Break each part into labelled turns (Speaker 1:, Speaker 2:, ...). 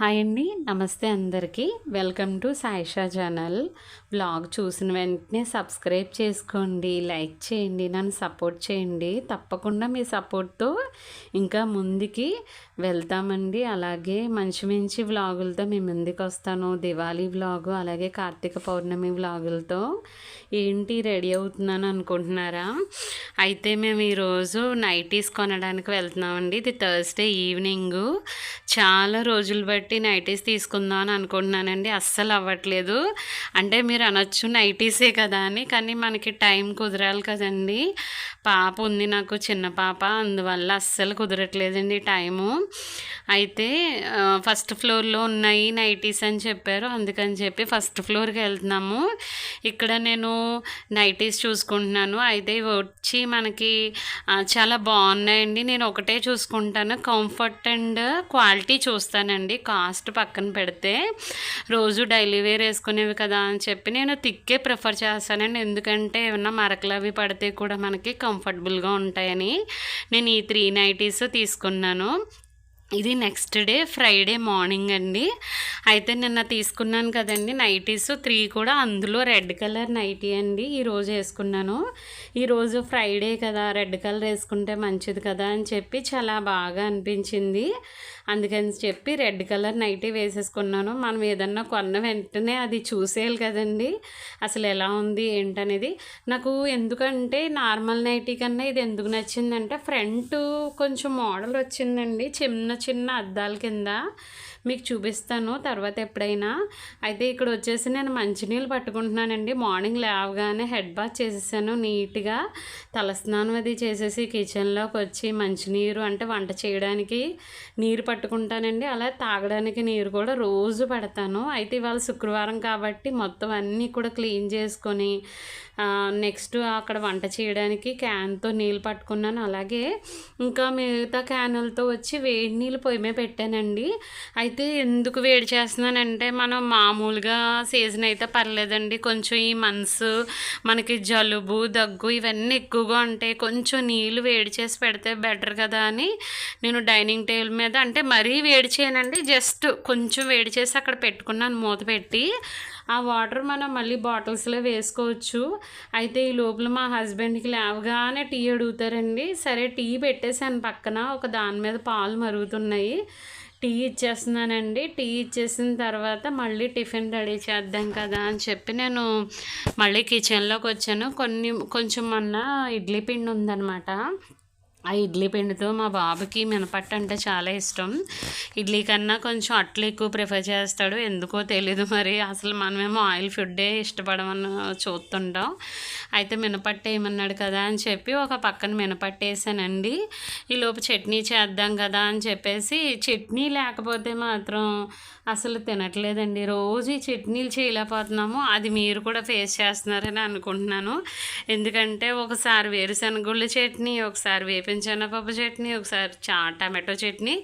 Speaker 1: Hi అండి, నమస్తే అందరికీ. Welcome to Saisha channel. Blog చూసిన వెంటనే సబ్స్క్రైబ్ చేసుకోండి, లైక్ చేయండి, నన్ను సపోర్ట్ చేయండి. తప్పకుండా మీ సపోర్ట్తో ఇంకా ముందుకి వెళ్తామండి. అలాగే మంచి మంచి వ్లాగులతో మీ ముందుకు వస్తాను. దివాళీ వ్లాగు, అలాగే కార్తీక పౌర్ణమి వ్లాగులతో. ఏంటి రెడీ అవుతున్నాను అనుకుంటున్నారా? అయితే మేము ఈరోజు నైటీస్ కొనడానికి వెళ్తున్నామండి. ఇది థర్స్డే ఈవినింగు. చాలా రోజులు బట్టి నైటీస్ తీసుకుందాం అని అనుకుంటున్నానండి. అస్సలు అవ్వట్లేదు. అంటే మీరు అనొచ్చు నైటీసే కదా అని, కానీ మనకి టైం కుదరాలి కదండి. పాప ఉంది నాకు, చిన్న పాప, అందువల్ల అస్సలు కుదరట్లేదండి టైము. అయితే ఫస్ట్ ఫ్లోర్లో ఉన్నాయి నైటీస్ అని చెప్పారు, అందుకని చెప్పి ఫస్ట్ ఫ్లోర్కి వెళ్తున్నాము. ఇక్కడ నేను నైటీస్ చూసుకుంటున్నాను. అయితే వచ్చి మనకి చాలా బాగున్నాయండి. నేను ఒకటే చూసుకుంటాను, కంఫర్ట్ అండ్ క్వాలిటీ చూస్తానండి. కాస్ట్ పక్కన పెడితే రోజు డైలీ వేర్ వేసుకునేవి కదా అని చెప్పి నేను థిక్కే ప్రిఫర్ చేస్తానండి. ఎందుకంటే ఏమన్నా మరకలు అవి పడితే కూడా మనకి కంఫర్టబుల్గా ఉంటాయని నేను ఈ 3 నైటీస్ తీసుకున్నాను. ఇది నెక్స్ట్ డే ఫ్రైడే మార్నింగ్ అండి. అయితే నిన్న తీసుకున్నాను కదండి నైటీస్ 3 కూడా, అందులో రెడ్ కలర్ నైటీ అండి ఈరోజు వేసుకున్నాను. ఈరోజు ఫ్రైడే కదా, రెడ్ కలర్ వేసుకుంటే మంచిది కదా అని చెప్పి చాలా బాగా అనిపించింది. అందుకని చెప్పి రెడ్ కలర్ నైటీ వేసేసుకున్నాను. మనం ఏదన్నా కొన్న వెంటనే అది చూసేయాలి కదండి, అసలు ఎలా ఉంది ఏంటనేది. నాకు ఎందుకంటే నార్మల్ నైటీ కన్నా ఇది ఎందుకు నచ్చిందంటే ఫ్రంట్ కొంచెం మోడల్ వచ్చిందండి, చిన్న చిన్న అద్దాల కింద. మీకు చూపిస్తాను తర్వాత ఎప్పుడైనా. అయితే ఇక్కడ వచ్చేసి నేను మంచినీళ్ళు పట్టుకుంటున్నానండి. మార్నింగ్ లేవగానే హెడ్ బాత్ చేసేసాను నీట్గా. తలస్నానం అది చేసేసి కిచెన్లోకి వచ్చి మంచినీరు అంటే వంట చేయడానికి నీరు పట్టుకుంటానండి. అలా తాగడానికి నీరు కూడా రోజు పెడతాను. అయితే ఇవాళ శుక్రవారం కాబట్టి మొత్తం అన్నీ కూడా క్లీన్ చేసుకొని నెక్స్ట్ అక్కడ వంట చేయడానికి క్యాన్తో నీళ్ళు పట్టుకున్నాను. అలాగే ఇంకా మిగతా క్యానులతో వచ్చి వేడి నీళ్ళు పొయ్యి మీద పెట్టానండి. అయితే ఎందుకు వేడి చేస్తున్నానంటే మనం మామూలుగా సీజన్ అయితే పర్లేదండి, కొంచెం ఈ మంత్స్ మనకి జలుబు దగ్గు ఇవన్నీ ఎక్కువగా ఉంటాయి. కొంచెం నీళ్ళు వేడి చేసి పెడితే బెటర్ కదా అని నేను డైనింగ్ టేబుల్ మీద, అంటే మరీ వేడి చేయనండి, జస్ట్ కొంచెం వేడి చేసి అక్కడ పెట్టుకున్నాను మూత పెట్టి. ఆ వాటర్ మనం మళ్ళీ బాటిల్స్లో వేసుకోవచ్చు. అయితే ఈ లోపల మా హస్బెండ్కి లేవగానే టీ అడుగుతారండి. సరే టీ పెట్టేసాను పక్కన, ఒక దాని మీద పాలు మరుగుతున్నాయి, టీ ఇచ్చేస్తున్నానండి. టీ ఇచ్చేసిన తర్వాత మళ్ళీ టిఫిన్ రెడీ చేద్దాం కదా అని చెప్పి నేను మళ్ళీ కిచెన్లోకి వచ్చాను. కొంచెం మొన్న ఇడ్లీ పిండి ఉందన్నమాట. ఆ ఇడ్లీ పిండితో మా బాబుకి మినపట్టు అంటే చాలా ఇష్టం. ఇడ్లీ కన్నా కొంచెం అట్లు ఎక్కువ ప్రిఫర్ చేస్తాడు, ఎందుకో తెలీదు మరి. అసలు మనమేమో ఆయిల్ ఫుడ్డే ఇష్టపడమని చూస్తుంటాం. అయితే మినపట్టు వేయమన్నాడు కదా అని చెప్పి ఒక పక్కన మినపట్టు వేసానండి. ఈలోపు చట్నీ చేద్దాం కదా అని చెప్పేసి, చట్నీ లేకపోతే మాత్రం అసలు తినట్లేదండి. రోజు ఈ చట్నీలు చేయలేకపోతున్నాము. అది మీరు కూడా ఫేస్ చేస్తున్నారని అనుకుంటున్నాను. ఎందుకంటే ఒకసారి వేరుశనగుళ్ళు చట్నీ, ఒకసారి వేపించనపప్పు చట్నీ, ఒకసారి టమాటో చట్నీ.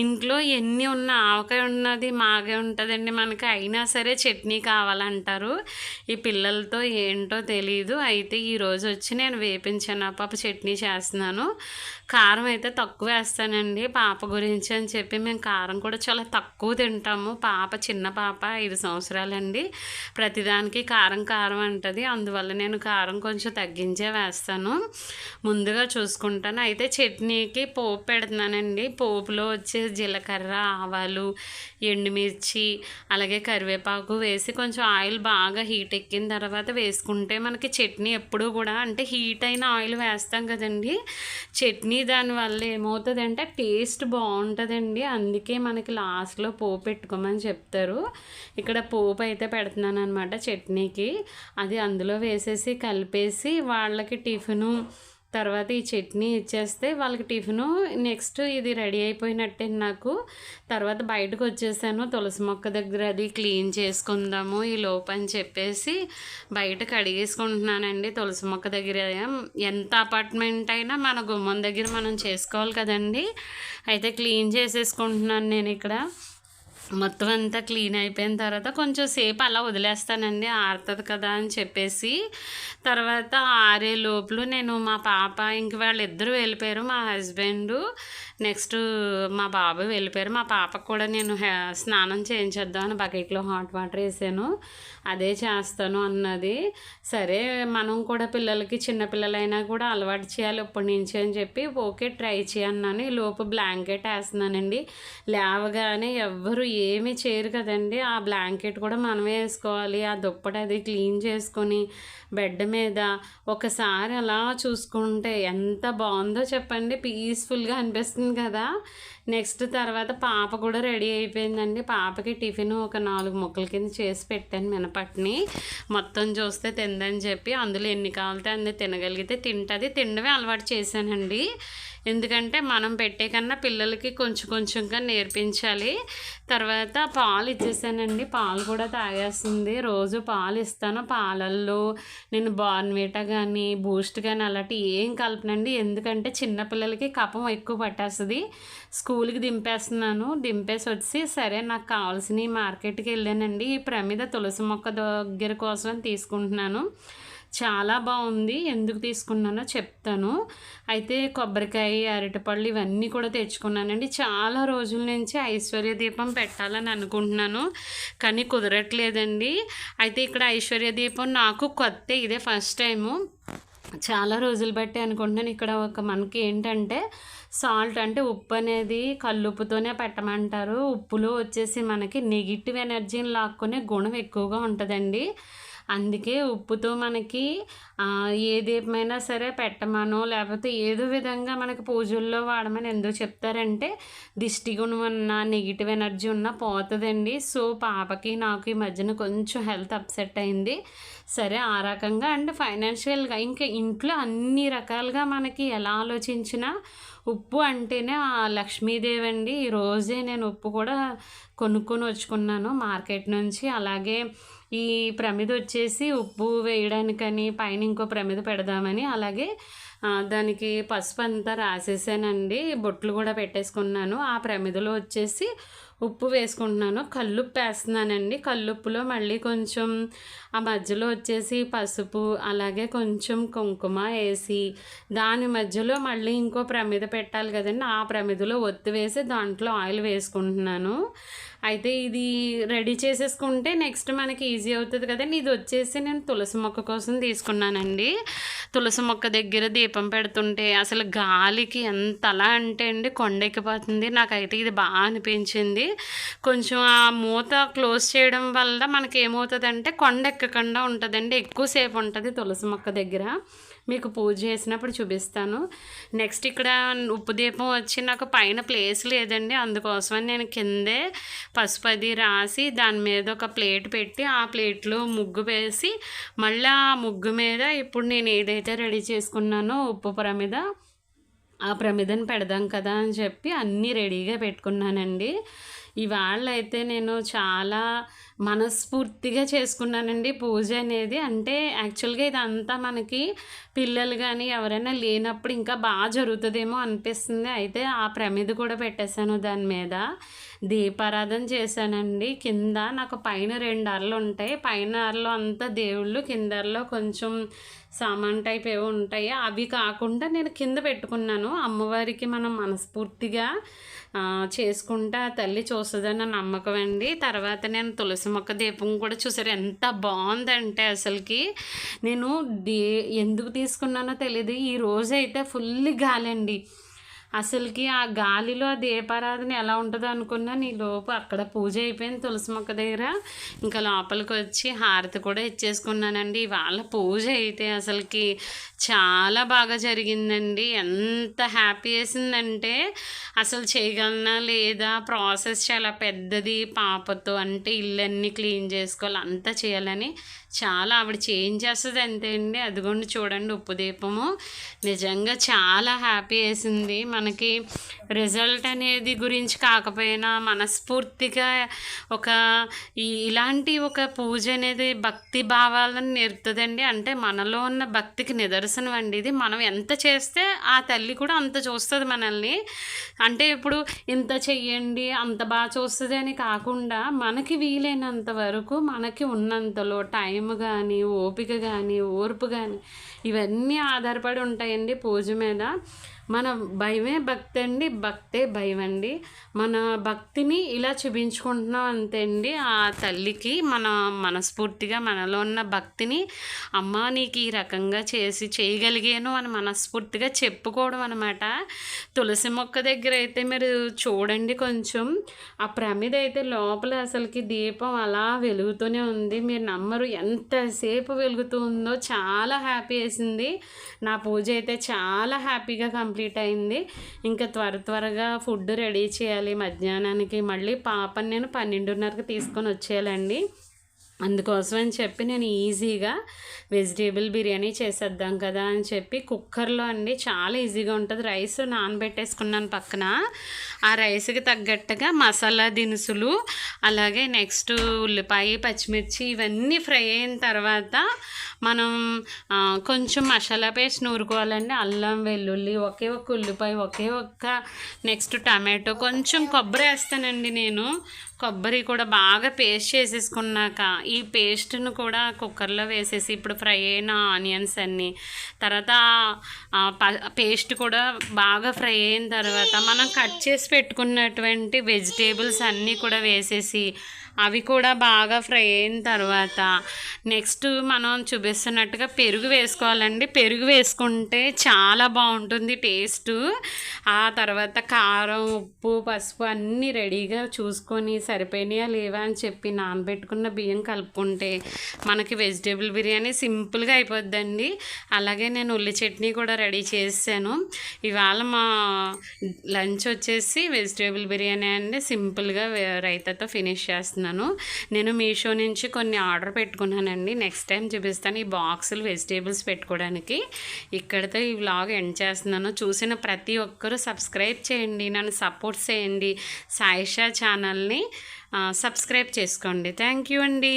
Speaker 1: ఇంట్లో ఎన్ని ఉన్నా ఆవకాయ ఉన్నది మాగే ఉంటుందండి మనకి, అయినా సరే చట్నీ కావాలంటారు. ఈ పిల్లలతో ఏంటో తెలీదు. అయితే ఈరోజు వచ్చి నేను వేపించనపప్పు చట్నీ చేస్తున్నాను. కారం అయితే తక్కువ వేస్తానండి పాప గురించి అని చెప్పి. మేము కారం కూడా చాలా తక్కువ తింటాము. పాప చిన్న పాప 5 సంవత్సరాలండి. ప్రతిదానికి కారం కారం అంటుంది, అందువల్ల నేను కారం కొంచెం తగ్గించే వేస్తాను. ముందుగా చూసుకుంటాను. అయితే చట్నీకి పోపు పెడుతున్నానండి. పోపులో వచ్చే జీలకర్ర, ఆవాలు, ఎండుమిర్చి, అలాగే కరివేపాకు వేసి కొంచెం ఆయిల్ బాగా హీట్ ఎక్కిన తర్వాత వేసుకుంటే మనకి చట్నీ ఎప్పుడూ కూడా, అంటే హీట్ అయిన ఆయిల్ వేస్తాం కదండి చట్నీ, దానివల్ల ఏమవుతుందంటే టేస్ట్ బాగుంటుందండి. అందుకే మనకి లాస్ట్లో పోపు పెట్టుకోమని చెప్తారు. ఇక్కడ పోపు అయితే పెడుతున్నాను అనమాట చట్నీకి. అది అందులో వేసేసి కలిపేసి వాళ్ళకి టిఫిను తర్వాత ఈ చట్నీ ఇచ్చేస్తే వాళ్ళకి టిఫిను. నెక్స్ట్ ఇది రెడీ అయిపోయినట్టే నాకు. తర్వాత బయటకు వచ్చేసాను, తులసి మొక్క దగ్గర అది క్లీన్ చేసుకుందాము ఈ లోపు అని చెప్పేసి బయట కడిగేసుకుంటున్నానండి. తులసి మొక్క దగ్గర ఎంత అపార్ట్మెంట్ అయినా మన గుమ్మం దగ్గర మనం చేసుకోవాలి కదండి. అయితే క్లీన్ చేసేసుకుంటున్నాను నేను ఇక్కడ. మొత్తం అంతా క్లీన్ అయిపోయిన తర్వాత కొంచెం సేపు అలా వదిలేస్తానండి, ఆరుతుంది కదా అని చెప్పేసి. తర్వాత ఆరే లోపల నేను మా పాప ఇంక వాళ్ళిద్దరూ వెళ్ళిపోయారు. మా హస్బెండు నెక్స్ట్ మా బాబు వెళ్ళిపోయారు. మా పాపకు కూడా నేను స్నానం చేయించేద్దామని బకెట్లో హాట్ వాటర్ వేసాను. అదే చేస్తాను అన్నది. సరే మనం కూడా పిల్లలకి చిన్నపిల్లలైనా కూడా అలవాటు చేయాలి ఇప్పటి నుంచి అని చెప్పి ఓకే ట్రై చేయన్నాను. ఈ లోపు బ్లాంకెట్ వేస్తున్నానండి. లేవగానే ఎవ్వరు ఏమీ చేయరు కదండి. ఆ బ్లాంకెట్ కూడా మనమే వేసుకోవాలి. ఆ దుప్పటి అది క్లీన్ చేసుకొని బెడ్ మీద ఒకసారి అలా చూసుకుంటే ఎంత బాగుందో చెప్పండి. పీస్ఫుల్గా అనిపిస్తుంది కదా. నెక్స్ట్ తర్వాత పాప కూడా రెడీ అయిపోయిందండి. పాపకి టిఫిన్ ఒక 4 ముక్కల కింద చేసి పెట్టాను మినపట్టుని. మొత్తం చూస్తే తిందని చెప్పి అందులో ఎన్ని కావాలితే అన్ని తినగలిగితే తింటుంది. తినడమే అలవాటు చేశానండి. ఎందుకంటే మనం పెట్టే కన్నా పిల్లలకి కొంచెం కొంచెంగా నేర్పించాలి. తర్వాత పాలు ఇచ్చేసానండి. పాలు కూడా తాగేస్తుంది. రోజు పాలు ఇస్తాను. పాలల్లో నేను బార్న్విటా కానీ బూస్ట్ కానీ అలాంటి ఏం కలపనండి. ఎందుకంటే చిన్నపిల్లలకి కఫం ఎక్కువ పట్టేస్తుంది. స్కూల్కి దింపేస్తున్నాను. దింపేసి వచ్చి సరే నాకు కావాల్సినవి మార్కెట్కి వెళ్ళానండి. ఈ ప్రమిద తులసి మొక్క దగ్గర కోసం తీసుకుంటున్నాను. చాలా బాగుంది. ఎందుకు తీసుకున్నానో చెప్తాను. అయితే కొబ్బరికాయ, అరటిపళ్ళు ఇవన్నీ కూడా తెచ్చుకున్నానండి. చాలా రోజుల నుంచి ఐశ్వర్య దీపం పెట్టాలని అనుకుంటున్నాను, కానీ కుదరట్లేదండి. అయితే ఇక్కడ ఐశ్వర్య దీపం నాకు కొత్త, ఇదే ఫస్ట్ టైము. చాలా రోజులు బట్టి అనుకుంటున్నాను. ఇక్కడ మనకి ఏంటంటే సాల్ట్ అంటే ఉప్పు అనేది కల్లుప్పుతోనే పెట్టమంటారు. ఉప్పులో వచ్చేసి మనకి నెగిటివ్ ఎనర్జీని లాక్కునే గుణం ఎక్కువగా ఉంటుందండి. అందుకే ఉప్పుతో మనకి ఏ దీపమైనా సరే పెట్టమనో లేకపోతే ఏదో విధంగా మనకి పూజల్లో వాడమని ఎందుకు చెప్తారంటే దిష్టి గుణం ఉన్న నెగిటివ్ ఎనర్జీ ఉన్నా పోతుందండి. సో పాపకి నాకు ఈ మధ్యన కొంచెం హెల్త్ అప్సెట్ అయింది. సరే ఆ రకంగా అండ్ ఫైనాన్షియల్గా ఇంకా ఇంట్లో అన్ని రకాలుగా మనకి ఎలా ఆలోచించినా ఉప్పు అంటేనే లక్ష్మీదేవి అండి. ఈరోజే నేను ఉప్పు కూడా కొనుక్కొని వచ్చుకున్నాను మార్కెట్ నుంచి. అలాగే ఈ ప్రమిద వచ్చేసి ఉప్పు వేయడానికని పైన ఇంకో ప్రమిద పెడదామని అలాగే దానికి పసుపు అంతా రాసేసానండి. బొట్లు కూడా పెట్టేసుకున్నాను. ఆ ప్రమిదలో వచ్చేసి ఉప్పు వేసుకుంటున్నాను. కల్లుప్పు వేస్తున్నానండి. కల్లుప్పులో మళ్ళీ కొంచెం ఆ మధ్యలో వచ్చేసి పసుపు అలాగే కొంచెం కుంకుమ వేసి దాని మధ్యలో మళ్ళీ ఇంకో ప్రమిద పెట్టాలి కదండి. ఆ ప్రమిదలో ఒత్తి వేసి దాంట్లో ఆయిల్ వేసుకుంటున్నాను. అయితే ఇది రెడీ చేసేసుకుంటే నెక్స్ట్ మనకి ఈజీ అవుతుంది కదండి. ఇది వచ్చేసి నేను తులసి మొక్క కోసం తీసుకున్నానండి. తులసి మొక్క దగ్గర దీపం పెడుతుంటే అసలు గాలికి ఎంత అలా అంటే అండి కొండెక్కిపోతుంది. నాకైతే ఇది బాగా అనిపించింది. కొంచెం ఆ మూత క్లోజ్ చేయడం వల్ల మనకి ఏమవుతుందంటే కొండెక్కకుండా ఉంటుందండి. ఎక్కువసేపు ఉంటుంది తులసి మొక్క దగ్గర. మీకు పూజ చేసినప్పుడు చూపిస్తాను. నెక్స్ట్ ఇక్కడ ఉప్పు దీపం వచ్చి నాకు పైన ప్లేస్ లేదండి. అందుకోసమని నేను కిందే పసుపు అది రాసి దాని మీద ఒక ప్లేట్ పెట్టి ఆ ప్లేట్లో ముగ్గు వేసి మళ్ళీ ఆ ముగ్గు మీద ఇప్పుడు నేను ఏదైతే రెడీ చేసుకున్నానో ఉప్పు ప్రమిద ఆ ప్రమిదను పెడదాం కదా అని చెప్పి అన్నీ రెడీగా పెట్టుకున్నానండి. ఇవాళ అయితే నేను చాలా మనస్ఫూర్తిగా చేసుకున్నానండి పూజ అనేది. అంటే యాక్చువల్గా ఇదంతా మనకి పిల్లలు కానీ ఎవరైనా లేనప్పుడు ఇంకా బాగా జరుగుతుందేమో అనిపిస్తుంది. అయితే ఆ ప్రమిద కూడా పెట్టేశాను. దాని మీద దీపారాధన చేశానండి. కింద నాకు పైన 2 అరలు ఉంటాయి. పైన అరలో అంతా దేవుళ్ళు, కింద అరలో కొంచెం సామాన్ టైప్ ఏవో ఉంటాయి. అవి కాకుండా నేను కింద పెట్టుకున్నాను. అమ్మవారికి మనం మనస్ఫూర్తిగా చేసుకుంటా తల్లి చూస్తుందని నమ్మకం అండి. తర్వాత నేను తులసి మొక్క దీపం కూడా చూసారు ఎంత బాగుందంటే అసలుకి నేను ఎందుకు తీసుకున్నానో తెలియదు. ఈ రోజు అయితే ఫుల్ గాలండి. అసలుకి ఆ గాలిలో దీపారాధన ఎలా ఉంటుందో అనుకున్నాను. ఈ లోపు అక్కడ పూజ అయిపోయింది తులసి మొక్క దగ్గర. ఇంకా లోపలికి వచ్చి హారతి కూడా ఇచ్చేసుకున్నానండి. ఇవాళ పూజ అయితే అసలుకి చాలా బాగా జరిగిందండి. ఎంత హ్యాపీ వేసిందంటే అసలు చేయగలనా లేదా, ప్రాసెస్ చాలా పెద్దది. పాపతో అంటే ఇల్లన్నీ క్లీన్ చేసుకోవాలి, అంతా చేయాలని చాలా ఆవిడ చేయించేస్తుంది అంతే అండి. అదిగోండి చూడండి ఉప్పు దీపము నిజంగా చాలా హ్యాపీ వేసింది. మనకి రిజల్ట్ అనేది గురించి కాకపోయినా మనస్ఫూర్తిగా ఇలాంటి ఒక పూజ అనేది భక్తి భావాలను నేర్పుతుందండి. అంటే మనలో ఉన్న భక్తికి నిదర్శనం అండి ఇది. మనం ఎంత చేస్తే ఆ తల్లి కూడా అంత చూస్తుంది మనల్ని. అంటే ఇప్పుడు ఇంత చెయ్యండి అంత బాగా చూస్తుంది అని కాకుండా మనకి వీలైనంత వరకు మనకి ఉన్నంతలో టైం కానీ ఓపిక కానీ ఓర్పు కానీ ఇవన్నీ ఆధారపడి ఉంటాయండి పూజ మీద. మన భయమే భక్తి అండి, భక్తే భయం అండి. మన భక్తిని ఇలా చూపించుకుంటున్నాం అంతే అండి. ఆ తల్లికి మన మనస్ఫూర్తిగా మనలో ఉన్న భక్తిని, అమ్మ నీకు ఈ రకంగా చేయగలిగాను అని మనస్ఫూర్తిగా చెప్పుకోవడం అనమాట. తులసి మొక్క దగ్గర అయితే మీరు చూడండి, కొంచెం ఆ ప్రమిద అయితే లోపల అసలుకి దీపం అలా వెలుగుతూనే ఉంది. మీరు నమ్మరు ఎంతసేపు వెలుగుతూ ఉందో. చాలా హ్యాపీ వేసింది. నా పూజ అయితే చాలా హ్యాపీగా కంప్లీట్ అయింది. ఇంకా త్వరగా ఫుడ్ రెడీ చేయాలి మధ్యాహ్నానికి. మళ్ళీ పాపని నేను 12:30కి తీసుకొని వచ్చేయాలండి. అందుకోసం అని చెప్పి నేను ఈజీగా వెజిటేబుల్ బిర్యానీ చేసేద్దాం కదా అని చెప్పి కుక్కర్లో అండి, చాలా ఈజీగా ఉంటుంది. రైస్ నానబెట్టేసుకున్నాను పక్కన. ఆ రైస్కి తగ్గట్టుగా మసాలా దినుసులు, అలాగే నెక్స్ట్ ఉల్లిపాయ, పచ్చిమిర్చి ఇవన్నీ ఫ్రై అయిన తర్వాత మనం కొంచెం మసాలా పేస్ట్ నూరుకోవాలండి. అల్లం, వెల్లుల్లి, ఒకే ఒక్క ఉల్లిపాయ, ఒకే ఒక్క నెక్స్ట్ టమాటో, కొంచెం కొబ్బరి వేస్తానండి నేను. కొబ్బరి కూడా బాగా పేస్ట్ చేసేసుకున్నాక ఈ పేస్ట్ను కూడా కుక్కర్లో వేసేసి ఇప్పుడు ఫ్రై అయిన ఆనియన్స్ అన్నీ, తర్వాత పేస్ట్ కూడా బాగా ఫ్రై అయిన తర్వాత మనం కట్ చేసి పెట్టుకున్నటువంటి వెజిటేబుల్స్ అన్నీ కూడా వేసేసి అవి కూడా బాగా ఫ్రై అయిన తర్వాత నెక్స్ట్ మనం చూపిస్తున్నట్టుగా పెరుగు వేసుకోవాలండి. పెరుగు వేసుకుంటే చాలా బాగుంటుంది టేస్ట్. ఆ తర్వాత కారం, ఉప్పు, పసుపు అన్నీ రెడీగా చూసుకొని సరిపోయినాయా లేవా అని చెప్పి నానబెట్టుకున్న బియ్యం కలుపుకుంటే మనకి వెజిటేబుల్ బిర్యానీ సింపుల్గా అయిపోద్దండి. అలాగే నేను ఉల్లి చట్నీ కూడా రెడీ చేసాను. ఇవాళ మా లంచ్ వచ్చేసి వెజిటేబుల్ బిర్యానీ అండి. సింపుల్గా రైతాతో ఫినిష్ చేస్తున్నాను. నేను మీషో నుంచి కొన్ని ఆర్డర్ పెట్టుకున్నానండి. నెక్స్ట్ టైం చూపిస్తాను ఈ బాక్సులు వెజిటేబుల్స్ పెట్టుకోవడానికి. ఇక్కడితో ఈ వ్లాగ్ ఎండ్ చేస్తున్నాను. చూసిన ప్రతి ఒక్కరూ సబ్స్క్రైబ్ చేయండి, నన్ను సపోర్ట్ చేయండి. సాయిషా ఛానల్ని సబ్స్క్రైబ్ చేసుకోండి. థ్యాంక్ యూ అండి.